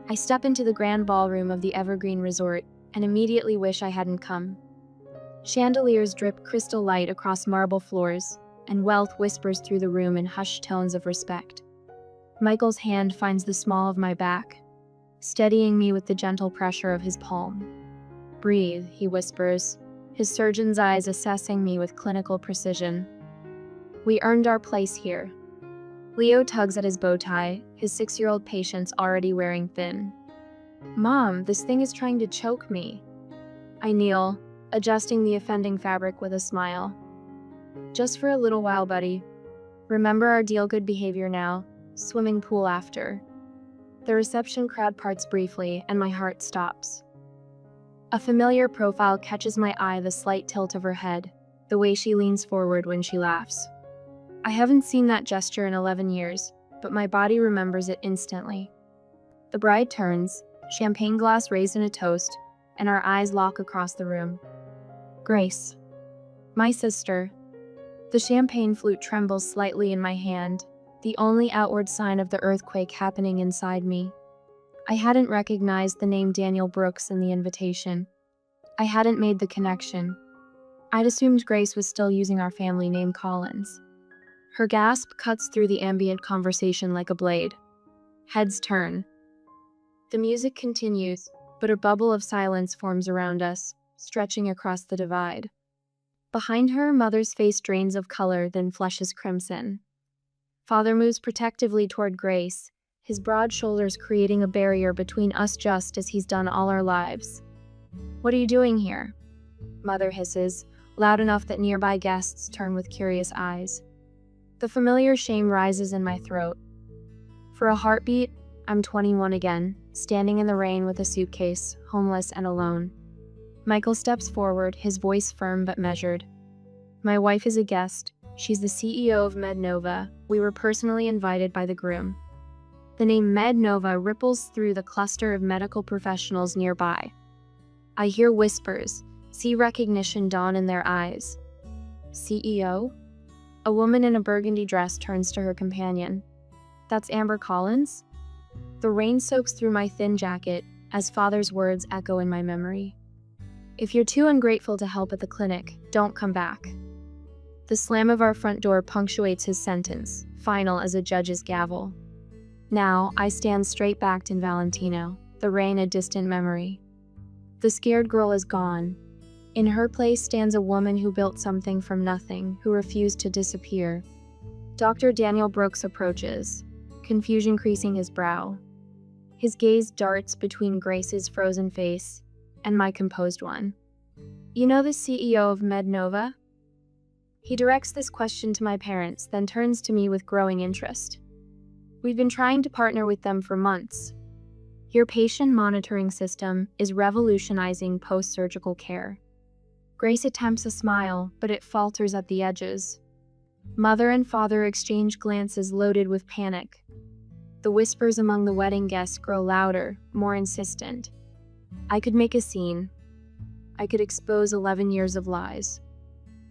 I step into the grand ballroom of the Evergreen Resort and immediately wish I hadn't come. Chandeliers drip crystal light across marble floors, and wealth whispers through the room in hushed tones of respect. Michael's hand finds the small of my back, steadying me with the gentle pressure of his palm. "Breathe," he whispers, his surgeon's eyes assessing me with clinical precision. "We earned our place here." Leo tugs at his bow tie, his 6-year-old patience already wearing thin. "Mom, this thing is trying to choke me." I kneel, adjusting the offending fabric with a smile. "Just for a little while, buddy. Remember our deal, good behavior now, swimming pool after." The reception crowd parts briefly, and my heart stops. A familiar profile catches my eye, the slight tilt of her head, the way she leans forward when she laughs. I haven't seen that gesture in 11 years, but my body remembers it instantly. The bride turns, champagne glass raised in a toast, and our eyes lock across the room. "Grace." "My sister." The champagne flute trembles slightly in my hand, the only outward sign of the earthquake happening inside me. I hadn't recognized the name Daniel Brooks in the invitation. I hadn't made the connection. I'd assumed Grace was still using our family name Collins. Her gasp cuts through the ambient conversation like a blade. Heads turn. The music continues, but a bubble of silence forms around us, stretching across the divide. Behind her, Mother's face drains of color, then flushes crimson. Father moves protectively toward Grace, his broad shoulders creating a barrier between us just as he's done all our lives. "What are you doing here?" Mother hisses, loud enough that nearby guests turn with curious eyes. The familiar shame rises in my throat. For a heartbeat, I'm 21 again, standing in the rain with a suitcase, homeless and alone. Michael steps forward, his voice firm but measured. "My wife is a guest. She's the CEO of MedNova. We were personally invited by the groom." The name MedNova ripples through the cluster of medical professionals nearby. I hear whispers, see recognition dawn in their eyes. "CEO?" A woman in a burgundy dress turns to her companion. "That's Amber Collins?" The rain soaks through my thin jacket as Father's words echo in my memory. "If you're too ungrateful to help at the clinic, don't come back." The slam of our front door punctuates his sentence, final as a judge's gavel. Now, I stand straight-backed in Valentino, the rain a distant memory. The scared girl is gone. In her place stands a woman who built something from nothing, who refused to disappear. Dr. Daniel Brooks approaches, confusion creasing his brow. His gaze darts between Grace's frozen face and my composed one. "You know the CEO of MedNova?" He directs this question to my parents, then turns to me with growing interest. "We've been trying to partner with them for months. Your patient monitoring system is revolutionizing post-surgical care." Grace attempts a smile, but it falters at the edges. Mother and Father exchange glances loaded with panic. The whispers among the wedding guests grow louder, more insistent. I could make a scene. I could expose 11 years of lies.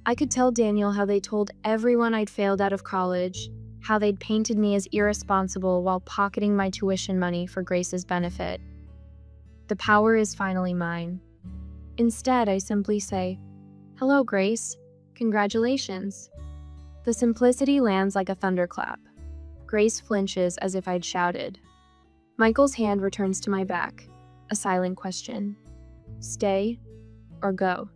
I could tell Daniel how they told everyone I'd failed out of college, how they'd painted me as irresponsible while pocketing my tuition money for Grace's benefit. The power is finally mine. Instead, I simply say, "Hello, Grace. Congratulations." The simplicity lands like a thunderclap. Grace flinches as if I'd shouted. Michael's hand returns to my back, a silent question. "Stay or go?"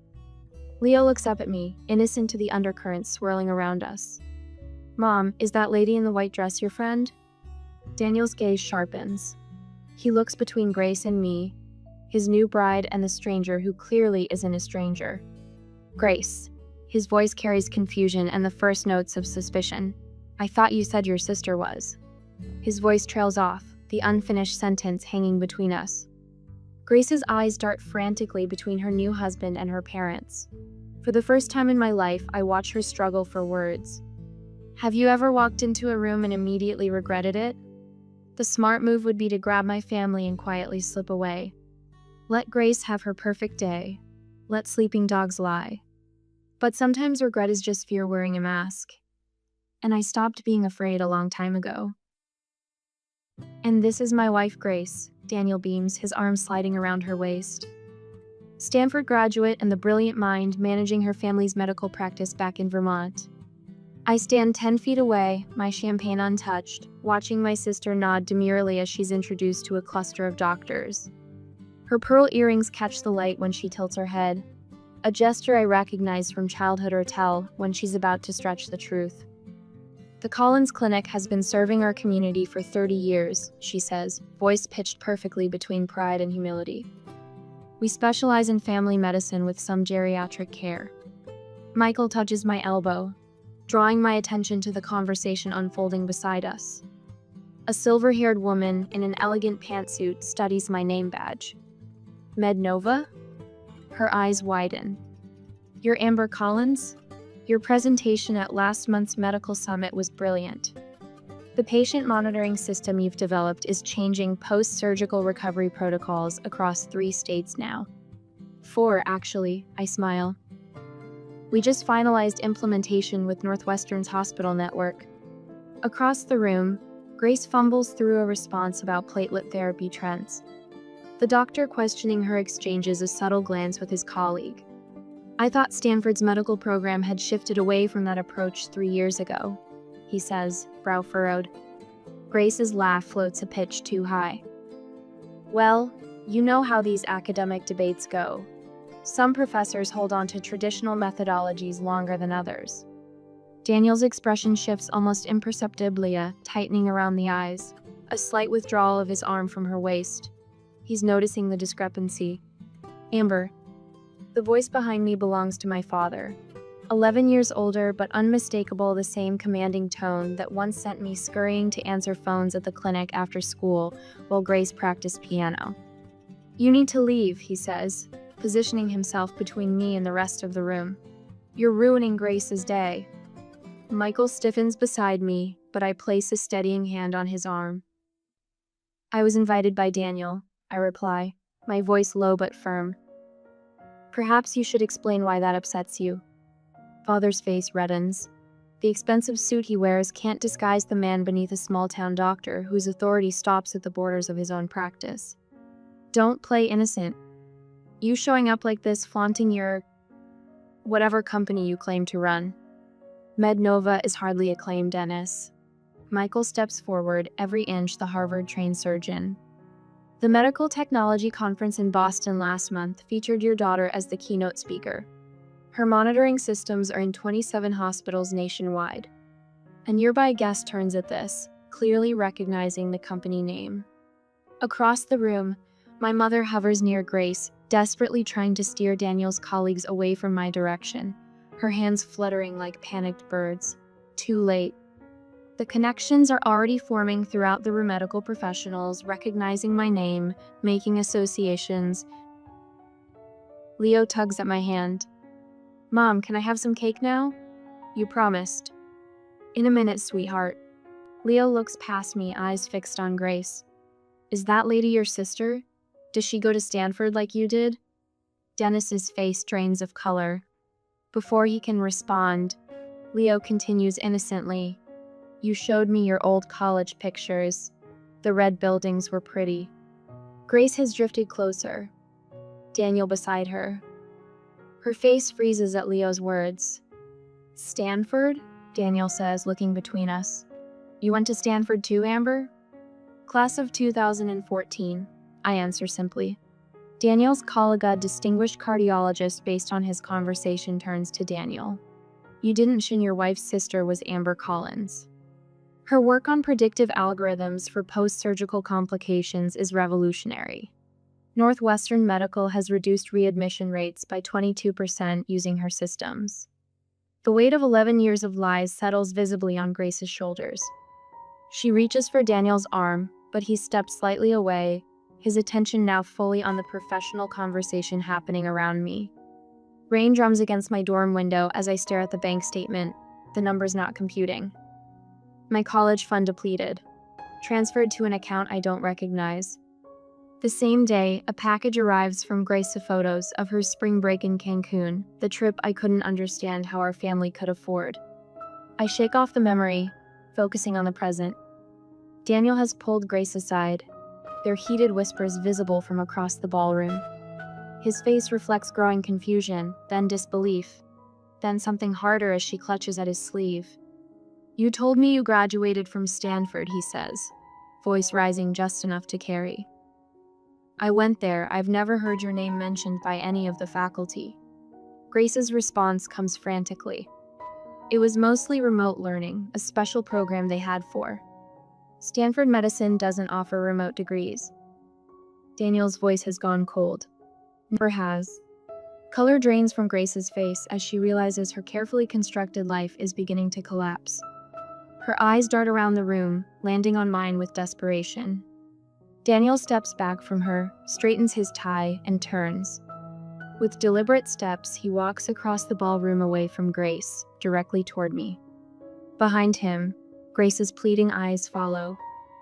Leo looks up at me, innocent to the undercurrents swirling around us. "Mom, is that lady in the white dress your friend?" Daniel's gaze sharpens. He looks between Grace and me, his new bride and the stranger who clearly isn't a stranger. "Grace." His voice carries confusion and the first notes of suspicion. "I thought you said your sister was." His voice trails off, the unfinished sentence hanging between us. Grace's eyes dart frantically between her new husband and her parents. For the first time in my life, I watch her struggle for words. Have you ever walked into a room and immediately regretted it? The smart move would be to grab my family and quietly slip away. Let Grace have her perfect day. Let sleeping dogs lie. But sometimes regret is just fear wearing a mask. And I stopped being afraid a long time ago. And this is my wife, Grace, Daniel beams, his arm sliding around her waist. Stanford graduate and the brilliant mind managing her family's medical practice back in Vermont. I stand 10 feet away, my champagne untouched, watching my sister nod demurely as she's introduced to a cluster of doctors. Her pearl earrings catch the light when she tilts her head, a gesture I recognize from childhood or tell when she's about to stretch the truth. The Collins Clinic has been serving our community for 30 years, she says, voice pitched perfectly between pride and humility. We specialize in family medicine with some geriatric care. Michael touches my elbow, drawing my attention to the conversation unfolding beside us. A silver-haired woman in an elegant pantsuit studies my name badge. Mednova? Her eyes widen. You're Amber Collins? Your presentation at last month's medical summit was brilliant. The patient monitoring system you've developed is changing post-surgical recovery protocols across 3 states now. 4, actually, I smile. We just finalized implementation with Northwestern's hospital network. Across the room, Grace fumbles through a response about platelet therapy trends. The doctor questioning her exchanges a subtle glance with his colleague. I thought Stanford's medical program had shifted away from that approach 3 years ago, he says, brow furrowed. Grace's laugh floats a pitch too high. Well, you know how these academic debates go. Some professors hold on to traditional methodologies longer than others. Daniel's expression shifts almost imperceptibly, tightening around the eyes, a slight withdrawal of his arm from her waist. He's noticing the discrepancy. Amber. The voice behind me belongs to my father. 11 years older, but unmistakable the same commanding tone that once sent me scurrying to answer phones at the clinic after school while Grace practiced piano. You need to leave, he says, positioning himself between me and the rest of the room. You're ruining Grace's day. Michael stiffens beside me, but I place a steadying hand on his arm. I was invited by Daniel, I reply, my voice low but firm. Perhaps you should explain why that upsets you. Father's face reddens. The expensive suit he wears can't disguise the man beneath a small-town doctor whose authority stops at the borders of his own practice. Don't play innocent. You showing up like this flaunting your whatever company you claim to run. Mednova is hardly a claim, Dennis. Michael steps forward, every inch the Harvard-trained surgeon. The Medical Technology Conference in Boston last month featured your daughter as the keynote speaker. Her monitoring systems are in 27 hospitals nationwide. A nearby guest turns at this, clearly recognizing the company name. Across the room, my mother hovers near Grace, desperately trying to steer Daniel's colleagues away from my direction, her hands fluttering like panicked birds. Too late. The connections are already forming throughout the room, medical professionals recognizing my name, making associations. Leo tugs at my hand. Mom, can I have some cake now? You promised. In a minute, sweetheart. Leo looks past me, eyes fixed on Grace. Is that lady your sister? Does she go to Stanford like you did? Dennis's face drains of color. Before he can respond, Leo continues innocently. You showed me your old college pictures. The red buildings were pretty. Grace has drifted closer. Daniel beside her. Her face freezes at Leo's words. Stanford? Daniel says, looking between us. You went to Stanford too, Amber? Class of 2014, I answer simply. Daniel's colleague, distinguished cardiologist based on his conversation, turns to Daniel. You didn't mention your wife's sister was Amber Collins. Her work on predictive algorithms for post-surgical complications is revolutionary. Northwestern Medical has reduced readmission rates by 22% using her systems. The weight of 11 years of lies settles visibly on Grace's shoulders. She reaches for Daniel's arm, but he steps slightly away, his attention now fully on the professional conversation happening around me. Rain drums against my dorm window as I stare at the bank statement, the numbers not computing. My college fund depleted, transferred to an account I don't recognize. The same day, a package arrives from Grace of photos of her spring break in Cancun, the trip I couldn't understand how our family could afford. I shake off the memory, focusing on the present. Daniel has pulled Grace aside. their heated whispers visible from across the ballroom. His face reflects growing confusion, then disbelief, then something harder as she clutches at his sleeve. "You told me you graduated from Stanford," he says, voice rising just enough to carry. "I went there. I've never heard your name mentioned by any of the faculty." Grace's response comes frantically. "It was mostly remote learning, a special program they had for. Stanford Medicine doesn't offer remote degrees." Daniel's voice has gone cold. Never has. Color drains from Grace's face as she realizes her carefully constructed life is beginning to collapse. Her eyes dart around the room, landing on mine with desperation. Daniel steps back from her, straightens his tie, and turns. With deliberate steps, he walks across the ballroom away from Grace, directly toward me. Behind him, Grace's pleading eyes follow,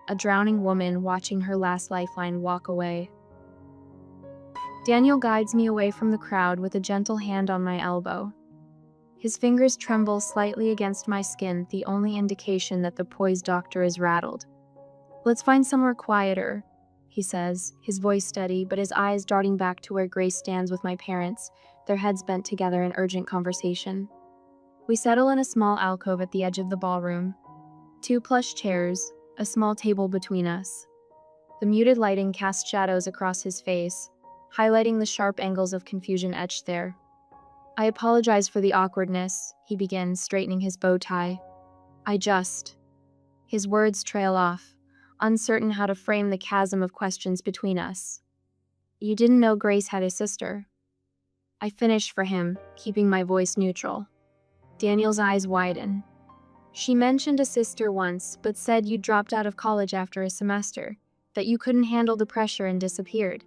a drowning woman watching her last lifeline walk away. Daniel guides me away from the crowd with a gentle hand on my elbow. His fingers tremble slightly against my skin, the only indication that the poised doctor is rattled. "Let's find somewhere quieter," he says, his voice steady, but his eyes darting back to where Grace stands with my parents, their heads bent together in urgent conversation. We settle in a small alcove at the edge of the ballroom. 2 plush chairs, a small table between us. The muted lighting casts shadows across his face, highlighting the sharp angles of confusion etched there. "I apologize for the awkwardness," he begins, straightening his bow tie. His words trail off, uncertain how to frame the chasm of questions between us. "You didn't know Grace had a sister." I finish for him, keeping my voice neutral. Daniel's eyes widen. "She mentioned a sister once, but said you dropped out of college after a semester, that you couldn't handle the pressure and disappeared."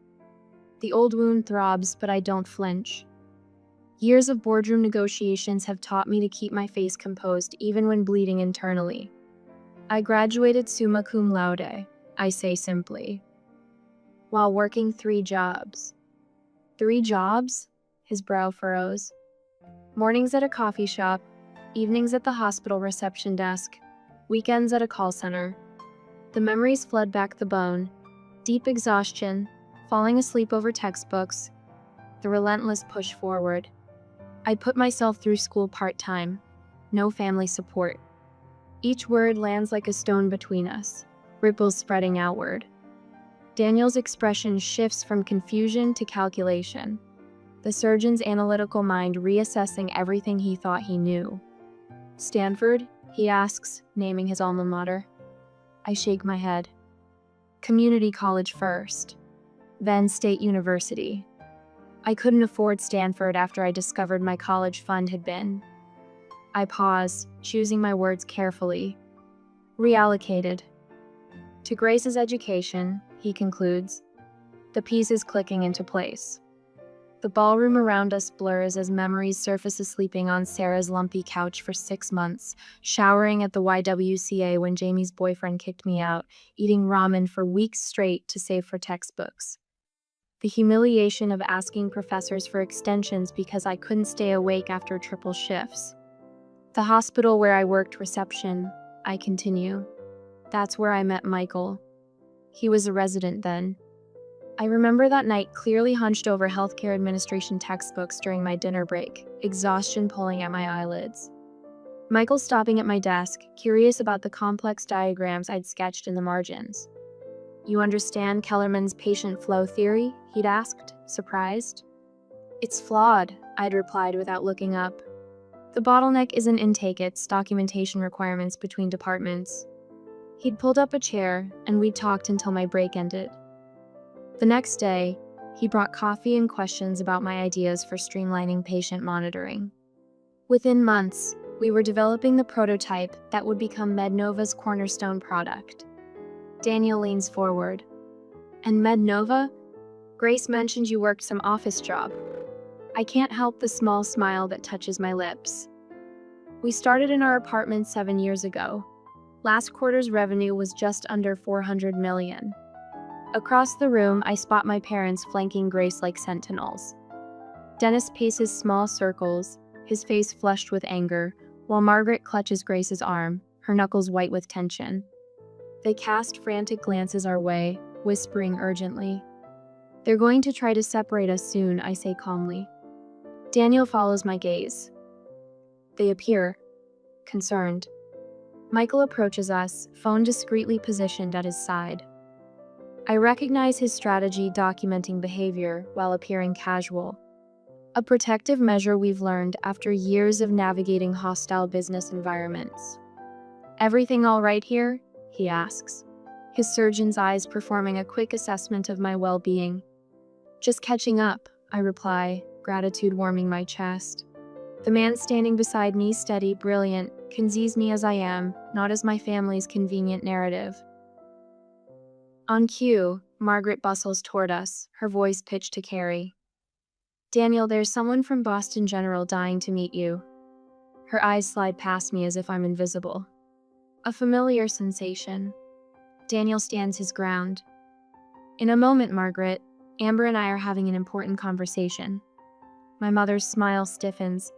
The old wound throbs, but I don't flinch. Years of boardroom negotiations have taught me to keep my face composed even when bleeding internally. "I graduated summa cum laude," I say simply, "while working 3 jobs. 3 jobs? His brow furrows. Mornings at a coffee shop, evenings at the hospital reception desk, weekends at a call center. The memories flood back the bone. Deep exhaustion, falling asleep over textbooks, the relentless push forward. I put myself through school part-time. No family support. Each word lands like a stone between us, ripples spreading outward. Daniel's expression shifts from confusion to calculation, the surgeon's analytical mind reassessing everything he thought he knew. "Stanford?" he asks, naming his alma mater. I shake my head. "Community college first, then State University. I couldn't afford Stanford after I discovered my college fund had been." I pause, choosing my words carefully. "Reallocated. To Grace's education," he concludes, the pieces clicking into place. The ballroom around us blurs as memories surface sleeping on Sarah's lumpy couch for 6 months, showering at the YWCA when Jamie's boyfriend kicked me out, eating ramen for weeks straight to save for textbooks. The humiliation of asking professors for extensions because I couldn't stay awake after triple shifts. The hospital where I worked reception, I continue. That's where I met Michael. He was a resident then. I remember that night clearly hunched over healthcare administration textbooks during my dinner break, exhaustion pulling at my eyelids. Michael stopping at my desk, curious about the complex diagrams I'd sketched in the margins. "You understand Kellerman's patient flow theory?" he'd asked, surprised. "It's flawed," I'd replied without looking up. "The bottleneck isn't intake, it's documentation requirements between departments." He'd pulled up a chair, and we'd talked until my break ended. The next day, he brought coffee and questions about my ideas for streamlining patient monitoring. Within months, we were developing the prototype that would become MedNova's cornerstone product. Daniel leans forward. "And MedNova? Grace mentioned you worked some office job." I can't help the small smile that touches my lips. "We started in our apartment 7 years ago. Last quarter's revenue was just under $400 million. Across the room, I spot my parents flanking Grace like sentinels. Dennis paces small circles, his face flushed with anger, while Margaret clutches Grace's arm, her knuckles white with tension. They cast frantic glances our way, whispering urgently. They're going to try to separate us soon, I say calmly. Daniel follows my gaze. They appear concerned. Michael approaches us, phone discreetly positioned at his side. I recognize his strategy documenting behavior while appearing casual. A protective measure we've learned after years of navigating hostile business environments. Everything all right here? He asks, his surgeon's eyes performing a quick assessment of my well-being. Just catching up, I reply, gratitude warming my chest. The man standing beside me, steady, brilliant, can seize me as I am, not as my family's convenient narrative. On cue, Margaret bustles toward us, her voice pitched to Carrie. Daniel, there's someone from Boston General dying to meet you. Her eyes slide past me as if I'm invisible. A familiar sensation. Daniel stands his ground. In a moment, Margaret, Amber and I are having an important conversation. My mother's smile stiffens.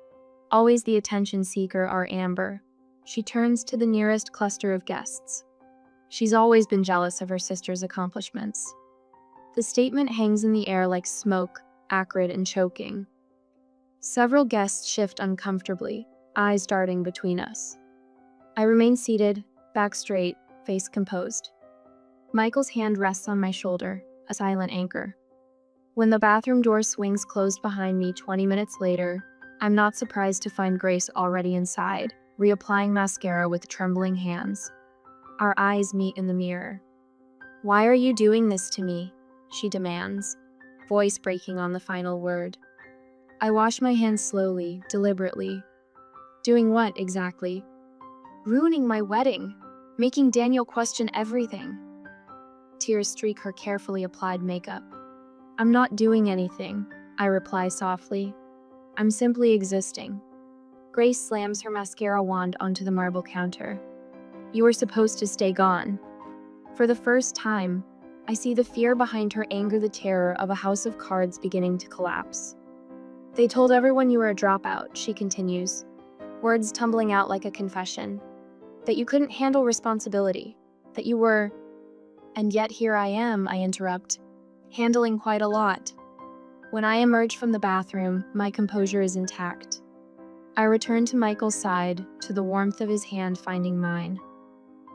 Always the attention seeker, our Amber. She turns to the nearest cluster of guests. She's always been jealous of her sister's accomplishments. The statement hangs in the air like smoke, acrid and choking. Several guests shift uncomfortably, eyes darting between us. I remain seated, back straight, face composed. Michael's hand rests on my shoulder, a silent anchor. When the bathroom door swings closed behind me 20 minutes later, I'm not surprised to find Grace already inside, reapplying mascara with trembling hands. Our eyes meet in the mirror. "Why are you doing this to me?" she demands, voice breaking on the final word. I wash my hands slowly, deliberately. Doing what, exactly? Ruining my wedding, making Daniel question everything. Tears streak her carefully applied makeup. I'm not doing anything, I reply softly. I'm simply existing. Grace slams her mascara wand onto the marble counter. You were supposed to stay gone. For the first time, I see the fear behind her anger, the terror of a house of cards beginning to collapse. They told everyone you were a dropout, she continues, words tumbling out like a confession. That you couldn't handle responsibility, that you were… And yet here I am, I interrupt, handling quite a lot. When I emerge from the bathroom, my composure is intact. I return to Michael's side, to the warmth of his hand finding mine.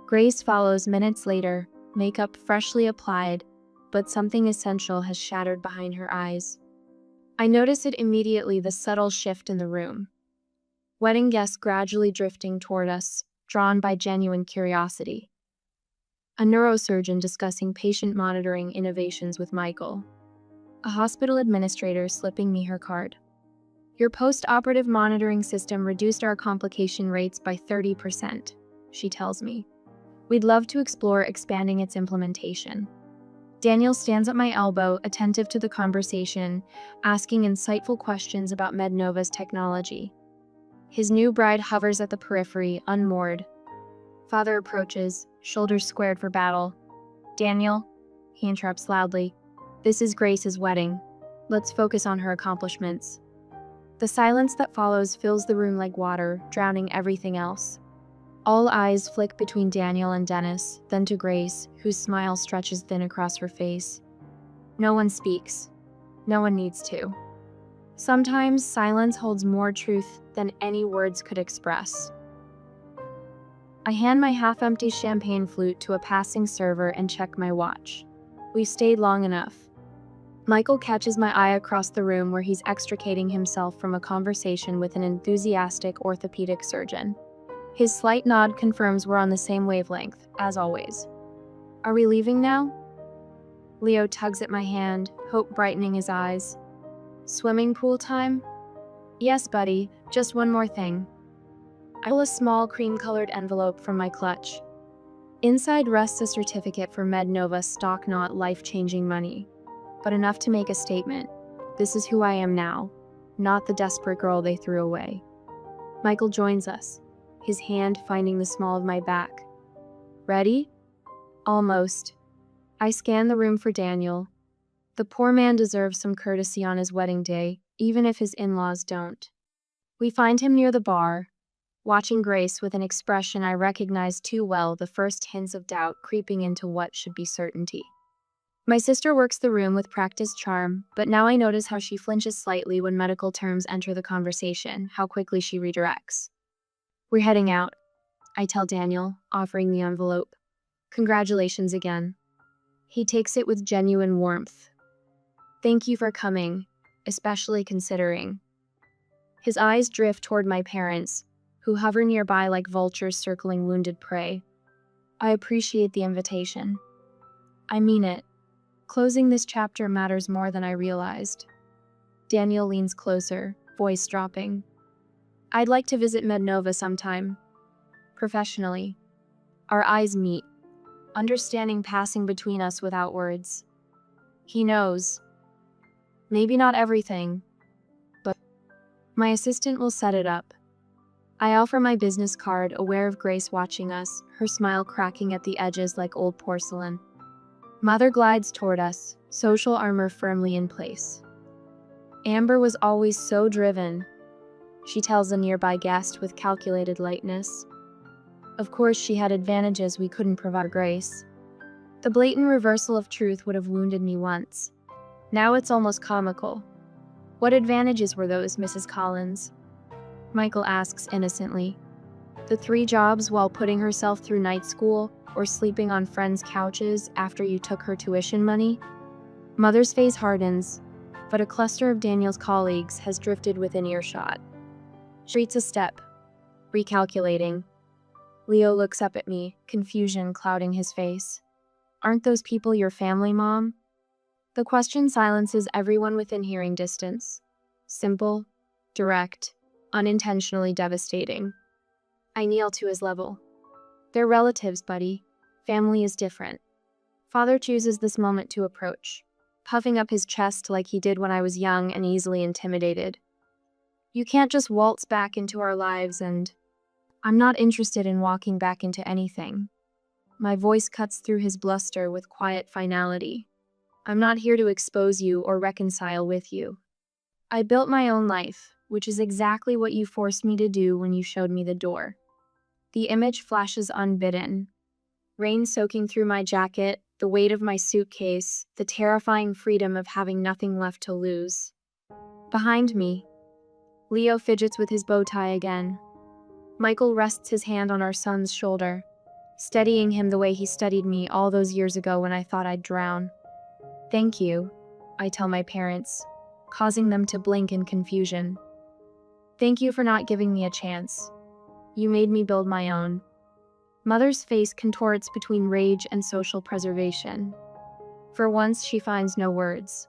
Grace follows minutes later, makeup freshly applied, but something essential has shattered behind her eyes. I notice it immediately, the subtle shift in the room. Wedding guests gradually drifting toward us, drawn by genuine curiosity. A neurosurgeon discussing patient monitoring innovations with Michael. A hospital administrator slipping me her card. Your post-operative monitoring system reduced our complication rates by 30%, she tells me. We'd love to explore expanding its implementation. Daniel stands at my elbow, attentive to the conversation, asking insightful questions about MedNova's technology. His new bride hovers at the periphery, unmoored. Father approaches, shoulders squared for battle. Daniel, he interrupts loudly, this is Grace's wedding. Let's focus on her accomplishments. The silence that follows fills the room like water, drowning everything else. All eyes flick between Daniel and Dennis, then to Grace, whose smile stretches thin across her face. No one speaks. No one needs to. Sometimes silence holds more truth than any words could express. I hand my half-empty champagne flute to a passing server and check my watch. We've stayed long enough. Michael catches my eye across the room where he's extricating himself from a conversation with an enthusiastic orthopedic surgeon. His slight nod confirms we're on the same wavelength, as always. Are we leaving now? Leo tugs at my hand, hope brightening his eyes. Swimming pool time? Yes, buddy, just one more thing. I pull a small cream-colored envelope from my clutch. Inside rests a certificate for MedNova stock, not life-changing money, but enough to make a statement. This is who I am now, not the desperate girl they threw away. Michael joins us, his hand finding the small of my back. Ready? Almost. I scan the room for Daniel. The poor man deserves some courtesy on his wedding day, even if his in-laws don't. We find him near the bar, watching Grace with an expression I recognize too well, the first hints of doubt creeping into what should be certainty. My sister works the room with practiced charm, but now I notice how she flinches slightly when medical terms enter the conversation, how quickly she redirects. We're heading out, I tell Daniel, offering the envelope. Congratulations again. He takes it with genuine warmth. Thank you for coming, especially considering. His eyes drift toward my parents, who hover nearby like vultures circling wounded prey. I appreciate the invitation. I mean it. Closing this chapter matters more than I realized. Daniel leans closer, voice dropping. I'd like to visit Mednova sometime. Professionally. Our eyes meet, understanding passing between us without words. He knows. Maybe not everything, but my assistant will set it up. I offer my business card, aware of Grace watching us, her smile cracking at the edges like old porcelain. Mother glides toward us, social armor firmly in place. Amber was always so driven, she tells a nearby guest with calculated lightness. Of course, she had advantages we couldn't provide Grace. The blatant reversal of truth would have wounded me once. Now it's almost comical. What advantages were those, Mrs. Collins? Michael asks innocently. The 3 jobs while putting herself through night school, or sleeping on friends' couches after you took her tuition money? Mother's face hardens, but a cluster of Daniel's colleagues has drifted within earshot. She retreats a step, recalculating. Leo looks up at me, confusion clouding his face. Aren't those people your family, Mom? The question silences everyone within hearing distance. Simple, direct, unintentionally devastating. I kneel to his level. They're relatives, buddy. Family is different. Father chooses this moment to approach, puffing up his chest like he did when I was young and easily intimidated. You can't just waltz back into our lives and... I'm not interested in walking back into anything. My voice cuts through his bluster with quiet finality. I'm not here to expose you or reconcile with you. I built my own life, which is exactly what you forced me to do when you showed me the door. The image flashes unbidden. Rain soaking through my jacket, the weight of my suitcase, the terrifying freedom of having nothing left to lose. Behind me, Leo fidgets with his bow tie again. Michael rests his hand on our son's shoulder, steadying him the way he steadied me all those years ago when I thought I'd drown. Thank you, I tell my parents, causing them to blink in confusion. Thank you for not giving me a chance. You made me build my own. Mother's face contorts between rage and social preservation. For once, she finds no words.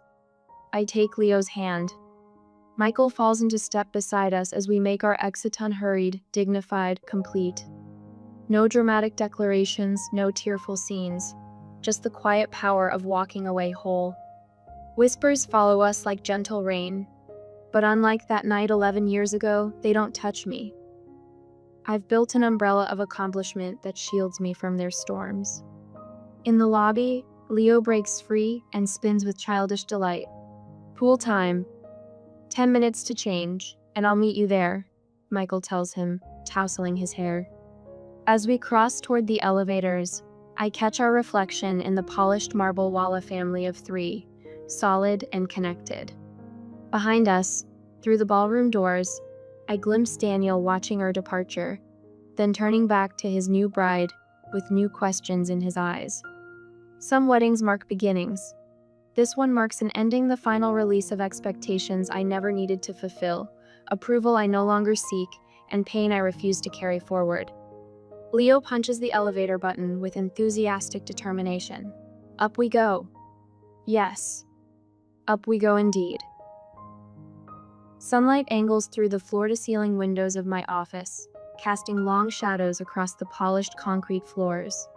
I take Leo's hand. Michael falls into step beside us as we make our exit unhurried, dignified, complete. No dramatic declarations, no tearful scenes, just the quiet power of walking away whole. Whispers follow us like gentle rain, but unlike that night 11 years ago, they don't touch me. I've built an umbrella of accomplishment that shields me from their storms. In the lobby, Leo breaks free and spins with childish delight. Pool time. 10 minutes to change, and I'll meet you there, Michael tells him, tousling his hair. As we cross toward the elevators, I catch our reflection in the polished marble Walla family of 3, solid and connected. Behind us, through the ballroom doors, I glimpse Daniel watching our departure, then turning back to his new bride with new questions in his eyes. Some weddings mark beginnings. This one marks an ending, the final release of expectations I never needed to fulfill, approval I no longer seek, and pain I refuse to carry forward. Leo punches the elevator button with enthusiastic determination. Up we go. Yes, up we go indeed. Sunlight angles through the floor-to-ceiling windows of my office, casting long shadows across the polished concrete floors.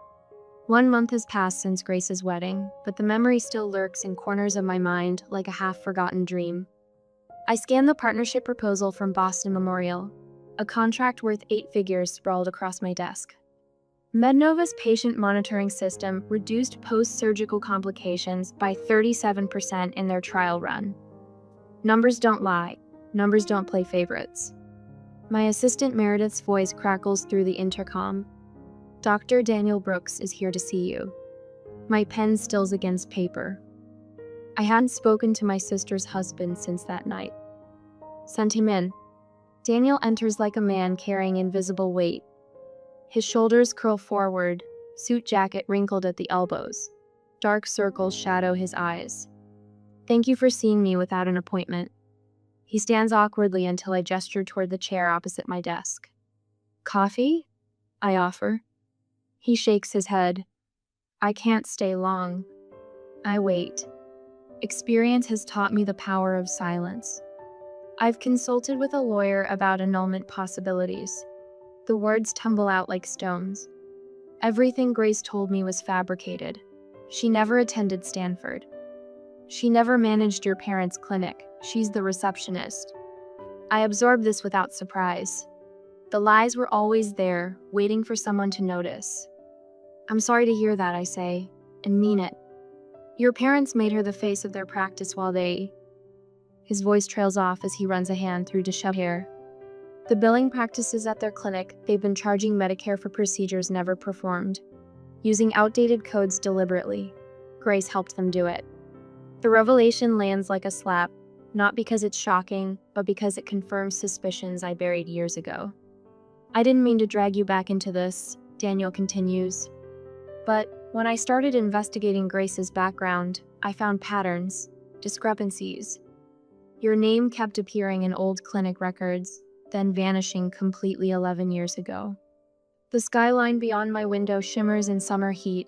1 month has passed since Grace's wedding, but the memory still lurks in corners of my mind like a half-forgotten dream. I scan the partnership proposal from Boston Memorial, a contract worth 8 figures sprawled across my desk. Mednova's patient monitoring system reduced post-surgical complications by 37% in their trial run. Numbers don't lie. Numbers don't play favorites. My assistant Meredith's voice crackles through the intercom. Dr. Daniel Brooks is here to see you. My pen stills against paper. I hadn't spoken to my sister's husband since that night. Sent him in. Daniel enters like a man carrying invisible weight. His shoulders curl forward, suit jacket wrinkled at the elbows. Dark circles shadow his eyes. Thank you for seeing me without an appointment. He stands awkwardly until I gesture toward the chair opposite my desk. Coffee? I offer. He shakes his head. I can't stay long. I wait. Experience has taught me the power of silence. I've consulted with a lawyer about annulment possibilities. The words tumble out like stones. Everything Grace told me was fabricated. She never attended Stanford. She never managed your parents' clinic. She's the receptionist. I absorbed this without surprise. The lies were always there, waiting for someone to notice. I'm sorry to hear that, I say, and mean it. Your parents made her the face of their practice while they... His voice trails off as he runs a hand through disheveled hair. The billing practices at their clinic, they've been charging Medicare for procedures never performed, using outdated codes deliberately. Grace helped them do it. The revelation lands like a slap, not because it's shocking, but because it confirms suspicions I buried years ago. I didn't mean to drag you back into this, Daniel continues. But when I started investigating Grace's background, I found patterns, discrepancies. Your name kept appearing in old clinic records, then vanishing completely 11 years ago. The skyline beyond my window shimmers in summer heat.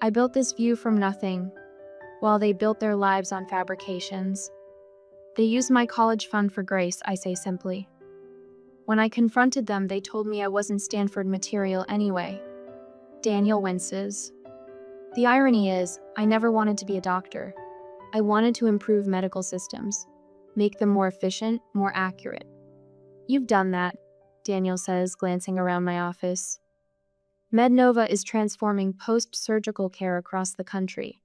I built this view from nothing, while they built their lives on fabrications. They used my college fund for Grace, I say simply. When I confronted them, they told me I wasn't Stanford material anyway. Daniel winces. The irony is, I never wanted to be a doctor. I wanted to improve medical systems, make them more efficient, more accurate. You've done that, Daniel says, glancing around my office. MedNova is transforming post-surgical care across the country.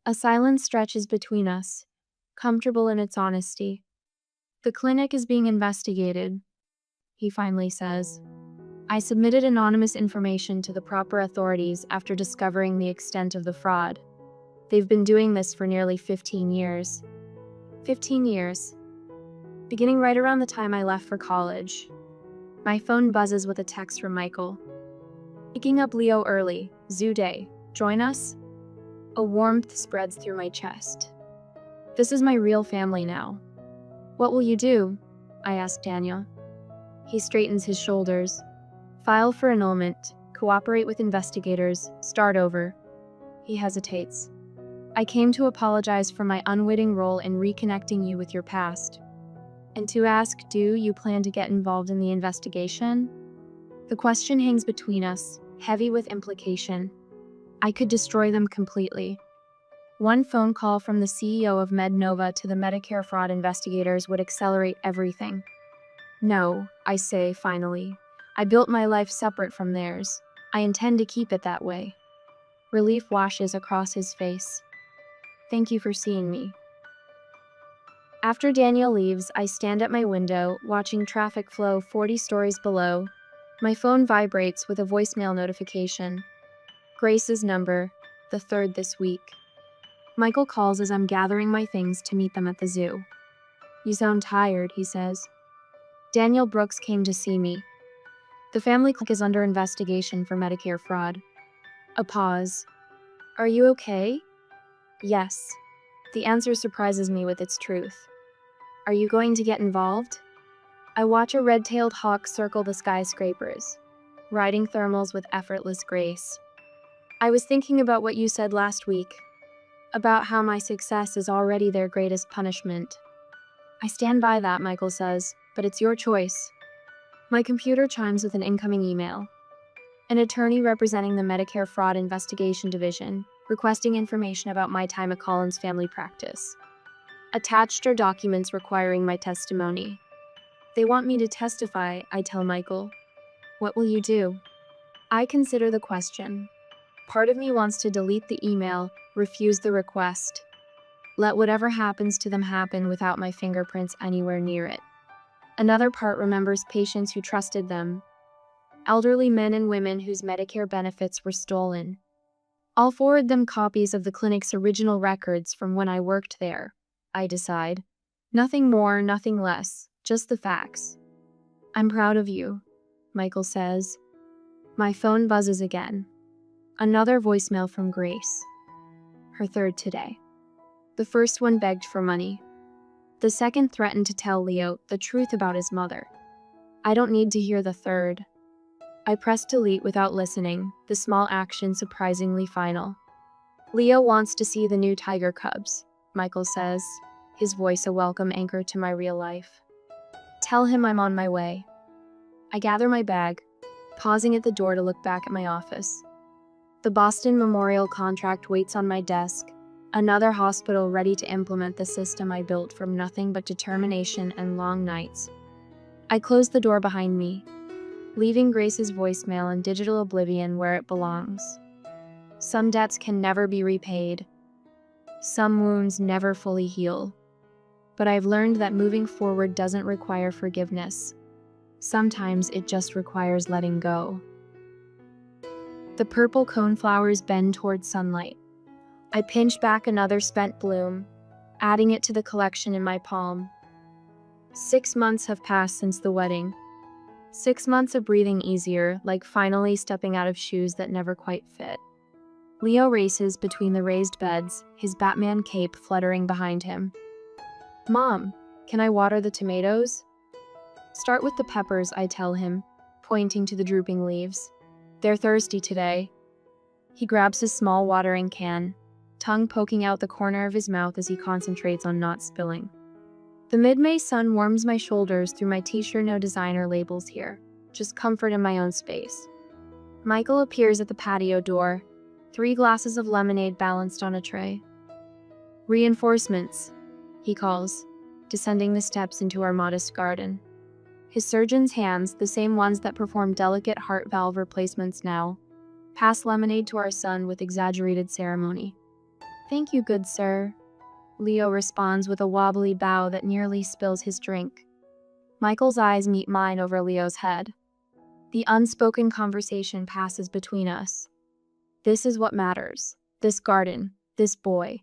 A silence stretches between us, comfortable in its honesty. The clinic is being investigated, he finally says. I submitted anonymous information to the proper authorities after discovering the extent of the fraud. They've been doing this for nearly 15 years. 15 years. Beginning right around the time I left for college. My phone buzzes with a text from Michael. Picking up Leo early, zoo day. Join us? A warmth spreads through my chest. This is my real family now. What will you do? I ask Daniel. He straightens his shoulders. File for annulment, cooperate with investigators, start over. He hesitates. I came to apologize for my unwitting role in reconnecting you with your past. And to ask, do you plan to get involved in the investigation? The question hangs between us, heavy with implication. I could destroy them completely. One phone call from the CEO of MedNova to the Medicare fraud investigators would accelerate everything. No, I say finally. I built my life separate from theirs. I intend to keep it that way. Relief washes across his face. Thank you for seeing me. After Daniel leaves, I stand at my window, watching traffic flow 40 stories below. My phone vibrates with a voicemail notification. Grace's number, the third this week. Michael calls as I'm gathering my things to meet them at the zoo. You sound tired, he says. Daniel Brooks came to see me. The family clinic is under investigation for Medicare fraud. A pause. Are you okay? Yes. The answer surprises me with its truth. Are you going to get involved? I watch a red-tailed hawk circle the skyscrapers, riding thermals with effortless grace. I was thinking about what you said last week, about how my success is already their greatest punishment. I stand by that, Michael says, but it's your choice. My computer chimes with an incoming email. An attorney representing the Medicare Fraud Investigation Division, requesting information about my time at Collins Family Practice. Attached are documents requiring my testimony. They want me to testify, I tell Michael. What will you do? I consider the question. Part of me wants to delete the email, refuse the request. Let whatever happens to them happen without my fingerprints anywhere near it. Another part remembers patients who trusted them. Elderly men and women whose Medicare benefits were stolen. I'll forward them copies of the clinic's original records from when I worked there, I decide. Nothing more, nothing less, just the facts. I'm proud of you, Michael says. My phone buzzes again. Another voicemail from Grace. Her third today. The first one begged for money. The second threatened to tell Leo the truth about his mother. I don't need to hear the third. I press delete without listening, the small action surprisingly final. Leo wants to see the new tiger cubs, Michael says, his voice a welcome anchor to my real life. Tell him I'm on my way. I gather my bag, pausing at the door to look back at my office. The Boston Memorial contract waits on my desk, another hospital ready to implement the system I built from nothing but determination and long nights. I close the door behind me, leaving Grace's voicemail in digital oblivion where it belongs. Some debts can never be repaid. Some wounds never fully heal. But I've learned that moving forward doesn't require forgiveness. Sometimes it just requires letting go. The purple coneflowers bend towards sunlight. I pinch back another spent bloom, adding it to the collection in my palm. 6 months have passed since the wedding. 6 months of breathing easier, like finally stepping out of shoes that never quite fit. Leo races between the raised beds, his Batman cape fluttering behind him. Mom, can I water the tomatoes? Start with the peppers, I tell him, pointing to the drooping leaves. They're thirsty today. He grabs his small watering can, tongue poking out the corner of his mouth as he concentrates on not spilling. The mid-May sun warms my shoulders through my t-shirt, no designer labels here, just comfort in my own space. Michael appears at the patio door, 3 glasses of lemonade balanced on a tray. Reinforcements, he calls, descending the steps into our modest garden. His surgeon's hands, the same ones that perform delicate heart valve replacements now, pass lemonade to our son with exaggerated ceremony. Thank you, good sir. Leo responds with a wobbly bow that nearly spills his drink. Michael's eyes meet mine over Leo's head. The unspoken conversation passes between us. This is what matters. This garden, this boy,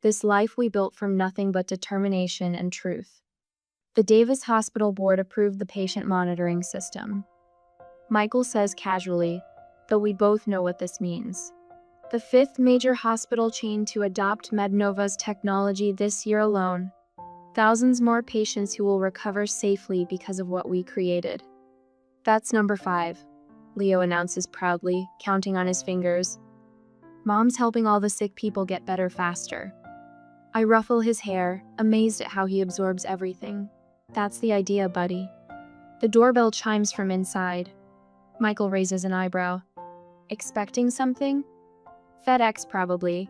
this life we built from nothing but determination and truth. The Davis Hospital Board approved the patient monitoring system. Michael says casually, though we both know what this means. The 5th major hospital chain to adopt MedNova's technology this year alone. Thousands more patients who will recover safely because of what we created. That's number 5, Leo announces proudly, counting on his fingers. Mom's helping all the sick people get better faster. I ruffle his hair, amazed at how he absorbs everything. That's the idea, buddy. The doorbell chimes from inside. Michael raises an eyebrow. Expecting something? FedEx, probably.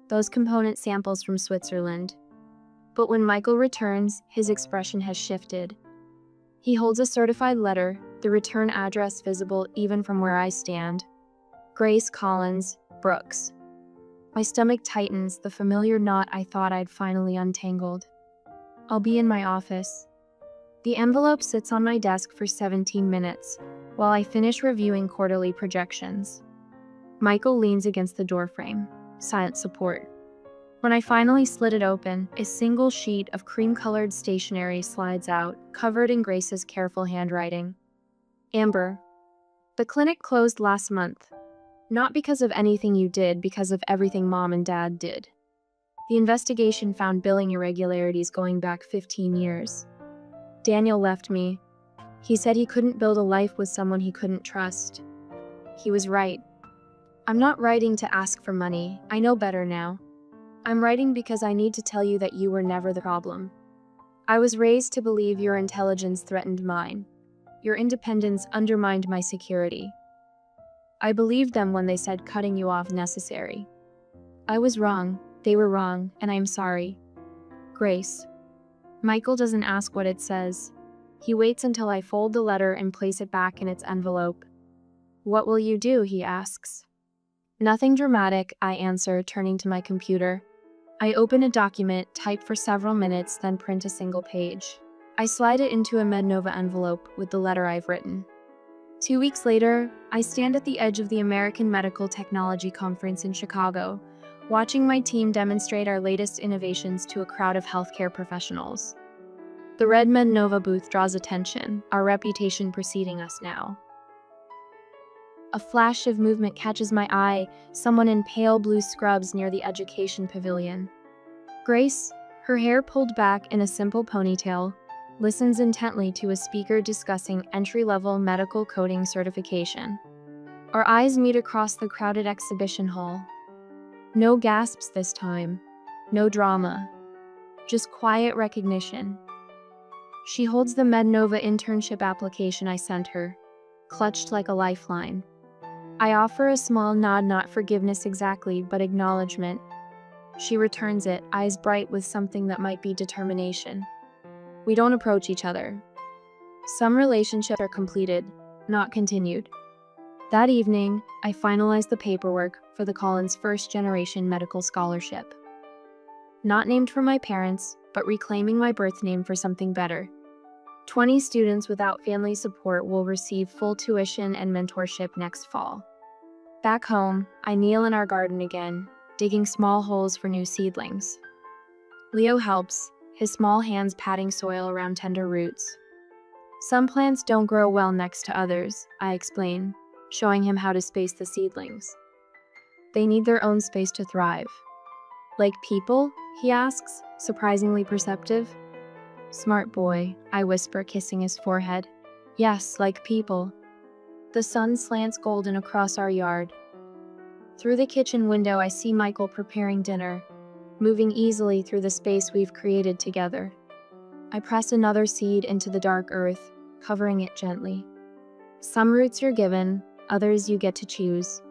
Those component samples from Switzerland. But when Michael returns, his expression has shifted. He holds a certified letter, the return address visible even from where I stand. Grace Collins, Brooks. My stomach tightens, the familiar knot I thought I'd finally untangled. I'll be in my office. The envelope sits on my desk for 17 minutes, while I finish reviewing quarterly projections. Michael leans against the doorframe, silent support. When I finally slit it open, a single sheet of cream-colored stationery slides out, covered in Grace's careful handwriting. Amber, the clinic closed last month. Not because of anything you did, because of everything Mom and Dad did. The investigation found billing irregularities going back 15 years. Daniel left me. He said he couldn't build a life with someone he couldn't trust. He was right. I'm not writing to ask for money. I know better now. I'm writing because I need to tell you that you were never the problem. I was raised to believe your intelligence threatened mine. Your independence undermined my security. I believed them when they said cutting you off necessary. I was wrong, they were wrong, and I'm sorry. Grace. Michael doesn't ask what it says. He waits until I fold the letter and place it back in its envelope. What will you do? He asks. Nothing dramatic, I answer, turning to my computer. I open a document, type for several minutes, then print a single page. I slide it into a MedNova envelope with the letter I've written. 2 weeks later, I stand at the edge of the American Medical Technology Conference in Chicago, watching my team demonstrate our latest innovations to a crowd of healthcare professionals. The red Nova booth draws attention, our reputation preceding us now. A flash of movement catches my eye, someone in pale blue scrubs near the education pavilion. Grace, her hair pulled back in a simple ponytail, listens intently to a speaker discussing entry-level medical coding certification. Our eyes meet across the crowded exhibition hall. No gasps this time, no drama, just quiet recognition. She holds the MedNova internship application I sent her, clutched like a lifeline. I offer a small nod, not forgiveness exactly, but acknowledgement. She returns it, eyes bright with something that might be determination. We don't approach each other. Some relationships are completed, not continued. That evening, I finalized the paperwork for the Collins first-generation medical scholarship. Not named for my parents, but reclaiming my birth name for something better. 20 students without family support will receive full tuition and mentorship next fall. Back home, I kneel in our garden again, digging small holes for new seedlings. Leo helps, his small hands patting soil around tender roots. Some plants don't grow well next to others, I explain, showing him how to space the seedlings. They need their own space to thrive. Like people? He asks, surprisingly perceptive. Smart boy, I whisper, kissing his forehead. Yes, like people. The sun slants golden across our yard. Through the kitchen window, I see Michael preparing dinner, moving easily through the space we've created together. I press another seed into the dark earth, covering it gently. Some roots you're given, others you get to choose.